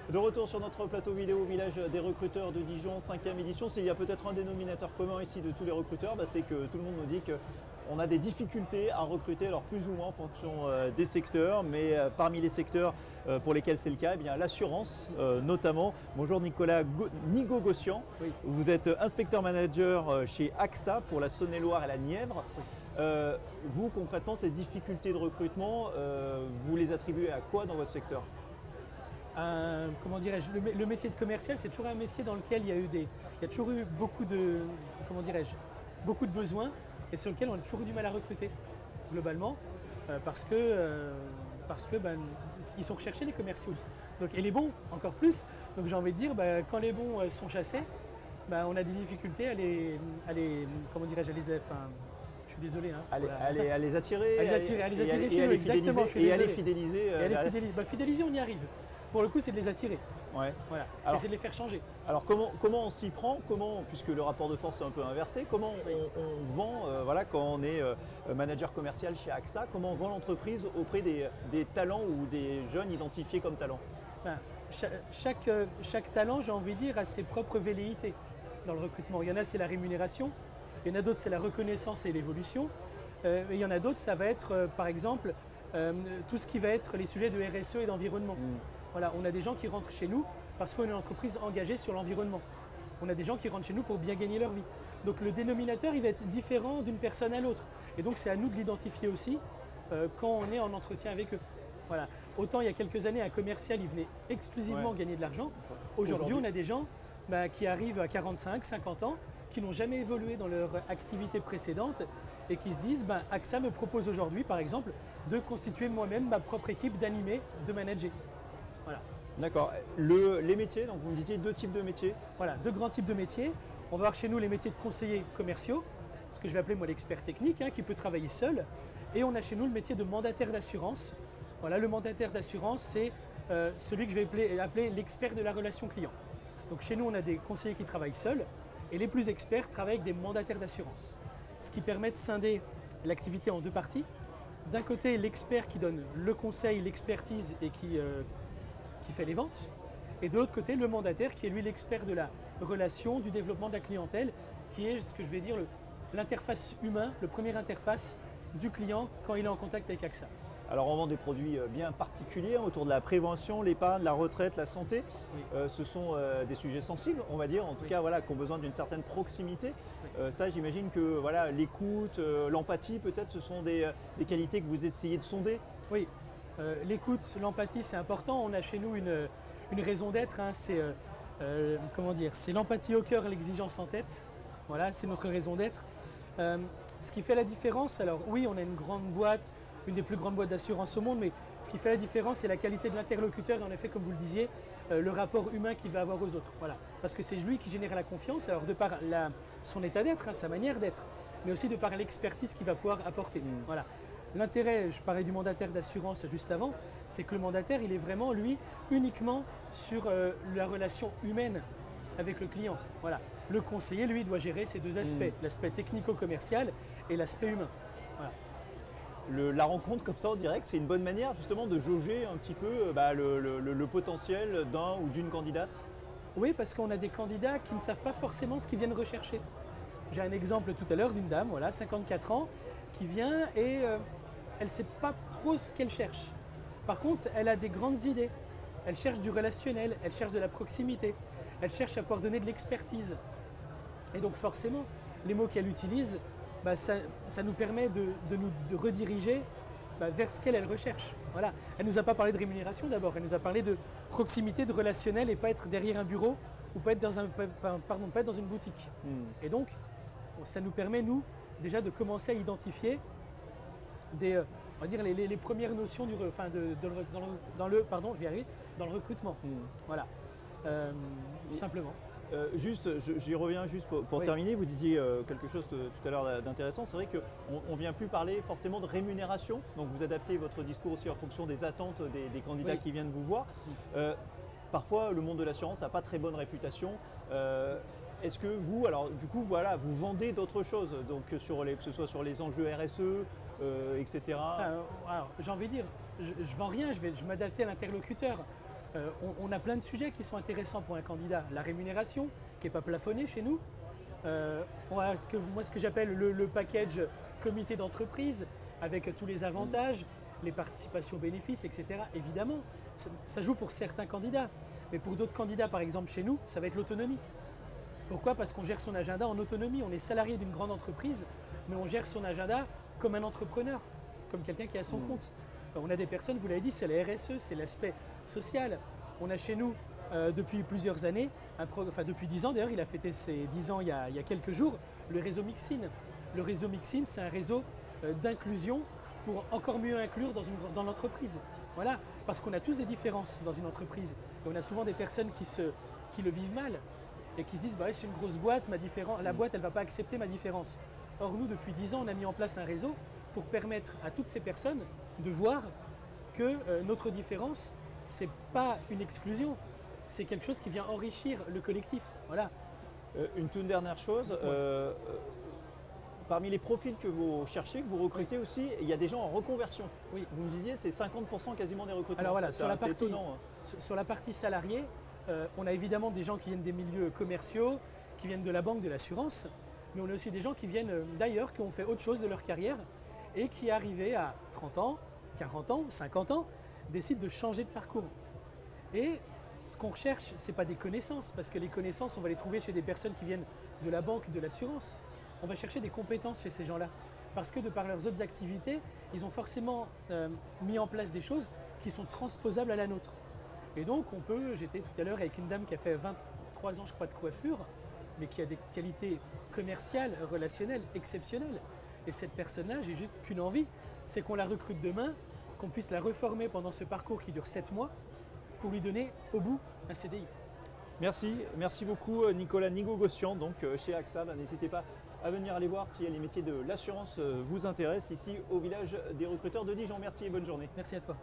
De retour sur notre plateau vidéo au village des recruteurs de Dijon, 5e édition. S'il y a peut-être un dénominateur commun ici de tous les recruteurs, c'est que tout le monde nous dit qu'on a des difficultés à recruter, alors plus ou moins en fonction des secteurs, mais parmi les secteurs pour lesquels c'est le cas, l'assurance notamment. Bonjour Nicolas Nigo-Gossian, oui. Vous êtes inspecteur manager chez AXA pour la Saône-et-Loire et la Nièvre. Oui. Vous concrètement, ces difficultés de recrutement, vous les attribuez à quoi dans votre secteur ? Comment dirais-je, le métier de commercial, c'est toujours un métier dans lequel il y a toujours eu beaucoup de, comment dirais-je, beaucoup de besoins et sur lequel on a toujours eu du mal à recruter globalement parce que ils sont recherchés les commerciaux. Donc, et les bons encore plus. Donc j'ai envie de dire, quand les bons sont chassés, on a des difficultés à les comment dirais-je, je suis désolé. Hein, à les attirer, à les attirer chez nous, exactement. Et à les fidéliser. Fidéliser, on y arrive. Pour le coup, c'est de les attirer. Ouais. Voilà. Alors, et c'est de les faire changer. Alors comment on s'y prend, puisque le rapport de force est un peu inversé, comment on vend, quand on est manager commercial chez AXA, comment on vend l'entreprise auprès des talents ou des jeunes identifiés comme talents? Chaque talent, j'ai envie de dire, a ses propres velléités dans le recrutement. Il y en a, c'est la rémunération. Il y en a d'autres, c'est la reconnaissance et l'évolution. Et il y en a d'autres, ça va être, par exemple, tout ce qui va être les sujets de RSE et d'environnement. Voilà, on a des gens qui rentrent chez nous parce qu'on est une entreprise engagée sur l'environnement. On a des gens qui rentrent chez nous pour bien gagner leur vie. Donc le dénominateur, il va être différent d'une personne à l'autre. Et donc c'est à nous de l'identifier aussi quand on est en entretien avec eux. Voilà. Autant il y a quelques années, un commercial, il venait exclusivement gagner de l'argent. Aujourd'hui, on a des gens qui arrivent à 45, 50 ans, qui n'ont jamais évolué dans leur activité précédente et qui se disent AXA me propose aujourd'hui, par exemple, de constituer moi-même ma propre équipe, d'animer, de manager. Voilà. D'accord. Les métiers, donc vous me disiez 2 types de métiers. Voilà, 2 grands types de métiers. On va avoir chez nous les métiers de conseillers commerciaux, ce que je vais appeler moi l'expert technique, qui peut travailler seul. Et on a chez nous le métier de mandataire d'assurance. Voilà, le mandataire d'assurance, c'est celui que je vais appeler l'expert de la relation client. Donc chez nous, on a des conseillers qui travaillent seuls et les plus experts travaillent avec des mandataires d'assurance. Ce qui permet de scinder l'activité en 2 parties. D'un côté, l'expert qui donne le conseil, l'expertise et qui fait les ventes. Et de l'autre côté, le mandataire qui est lui l'expert de la relation, du développement de la clientèle, qui est ce que je vais dire l'interface humain, le premier interface du client quand il est en contact avec AXA. Alors on vend des produits bien particuliers autour de la prévention, l'épargne, la retraite, la santé. Oui. Ce sont des sujets sensibles, on va dire, en tout cas qui ont besoin d'une certaine proximité. Oui. Ça, j'imagine que l'écoute, l'empathie, peut-être, ce sont des qualités que vous essayez de sonder. Oui, l'écoute, l'empathie, c'est important. On a chez nous une raison d'être, c'est l'empathie au cœur et l'exigence en tête. Voilà, c'est notre raison d'être. Ce qui fait la différence, alors oui, on a une grande boîte, une des plus grandes boîtes d'assurance au monde, mais ce qui fait la différence, c'est la qualité de l'interlocuteur et en effet, comme vous le disiez, le rapport humain qu'il va avoir aux autres. Voilà. Parce que c'est lui qui génère la confiance, alors de par son état d'être, sa manière d'être, mais aussi de par l'expertise qu'il va pouvoir apporter. Voilà. L'intérêt, je parlais du mandataire d'assurance juste avant, c'est que le mandataire, il est vraiment, lui, uniquement sur la relation humaine avec le client. Voilà. Le conseiller, lui, doit gérer ces 2 aspects, l'aspect technico-commercial et l'aspect humain. Voilà. La rencontre comme ça en direct, c'est une bonne manière justement de jauger un petit peu le potentiel d'un ou d'une candidate? Oui, parce qu'on a des candidats qui ne savent pas forcément ce qu'ils viennent rechercher. J'ai un exemple tout à l'heure d'une dame, 54 ans, qui vient et elle ne sait pas trop ce qu'elle cherche. Par contre, elle a des grandes idées. Elle cherche du relationnel, elle cherche de la proximité, elle cherche à pouvoir donner de l'expertise. Et donc forcément, les mots qu'elle utilise, ça nous permet de rediriger vers ce qu'elle recherche. Voilà. Elle ne nous a pas parlé de rémunération d'abord, elle nous a parlé de proximité, de relationnel et pas être derrière un bureau ou pas être dans, pas être dans une boutique. Et donc, ça nous permet, nous, déjà de commencer à identifier on va dire les premières notions dans le recrutement. Voilà, simplement. J'y reviens juste pour terminer. Vous disiez quelque chose tout à l'heure d'intéressant. C'est vrai qu'on ne vient plus parler forcément de rémunération. Donc vous adaptez votre discours aussi en fonction des attentes des candidats qui viennent vous voir. Parfois, le monde de l'assurance n'a pas très bonne réputation. Est-ce que vous, alors du coup, vous vendez d'autres choses, donc que ce soit sur les enjeux RSE, etc. Alors, j'ai envie de dire, je vends rien, je m'adapter à l'interlocuteur. On a plein de sujets qui sont intéressants pour un candidat. La rémunération, qui n'est pas plafonnée chez nous. On a ce que j'appelle le package comité d'entreprise, avec tous les avantages, les participations aux bénéfices, etc. Évidemment, ça joue pour certains candidats. Mais pour d'autres candidats, par exemple chez nous, ça va être l'autonomie. Pourquoi? Parce qu'on gère son agenda en autonomie. On est salarié d'une grande entreprise, mais on gère son agenda comme un entrepreneur, comme quelqu'un qui a son compte. On a des personnes, vous l'avez dit, c'est la RSE, c'est l'aspect social. On a chez nous, depuis plusieurs années, depuis 10 ans d'ailleurs, il a fêté ses 10 ans il y a quelques jours, le réseau Mixin. Le réseau Mixin, c'est un réseau d'inclusion pour encore mieux inclure dans l'entreprise. Voilà, parce qu'on a tous des différences dans une entreprise. Et on a souvent des personnes qui le vivent mal et qui se disent bah, c'est une grosse boîte, la boîte elle ne va pas accepter ma différence. Or nous, depuis 10 ans, on a mis en place un réseau pour permettre à toutes ces personnes de voir que notre différence, ce n'est pas une exclusion, c'est quelque chose qui vient enrichir le collectif. Voilà. Une toute dernière chose, parmi les profils que vous cherchez, que vous recrutez aussi, il y a des gens en reconversion. Oui. Vous me disiez, c'est 50% quasiment des recrutements. Alors voilà, étonnant. Sur la partie salariée, on a évidemment des gens qui viennent des milieux commerciaux, qui viennent de la banque, de l'assurance, mais on a aussi des gens qui viennent d'ailleurs, qui ont fait autre chose de leur carrière et qui, arrivés à 30 ans, 40 ans, 50 ans, décident de changer de parcours. Et ce qu'on recherche, ce n'est pas des connaissances, parce que les connaissances, on va les trouver chez des personnes qui viennent de la banque, de l'assurance. On va chercher des compétences chez ces gens-là, parce que de par leurs autres activités, ils ont forcément mis en place des choses qui sont transposables à la nôtre. Et donc, j'étais tout à l'heure avec une dame qui a fait 23 ans, je crois, de coiffure, mais qui a des qualités commerciales, relationnelles, exceptionnelles. Et cette personne-là, j'ai juste qu'une envie, c'est qu'on la recrute demain, qu'on puisse la reformer pendant ce parcours qui dure 7 mois, pour lui donner au bout un CDI. Merci beaucoup Nicolas Nigogossian, donc chez AXA. N'hésitez pas à venir aller voir si les métiers de l'assurance vous intéressent ici au village des recruteurs de Dijon. Merci et bonne journée. Merci à toi.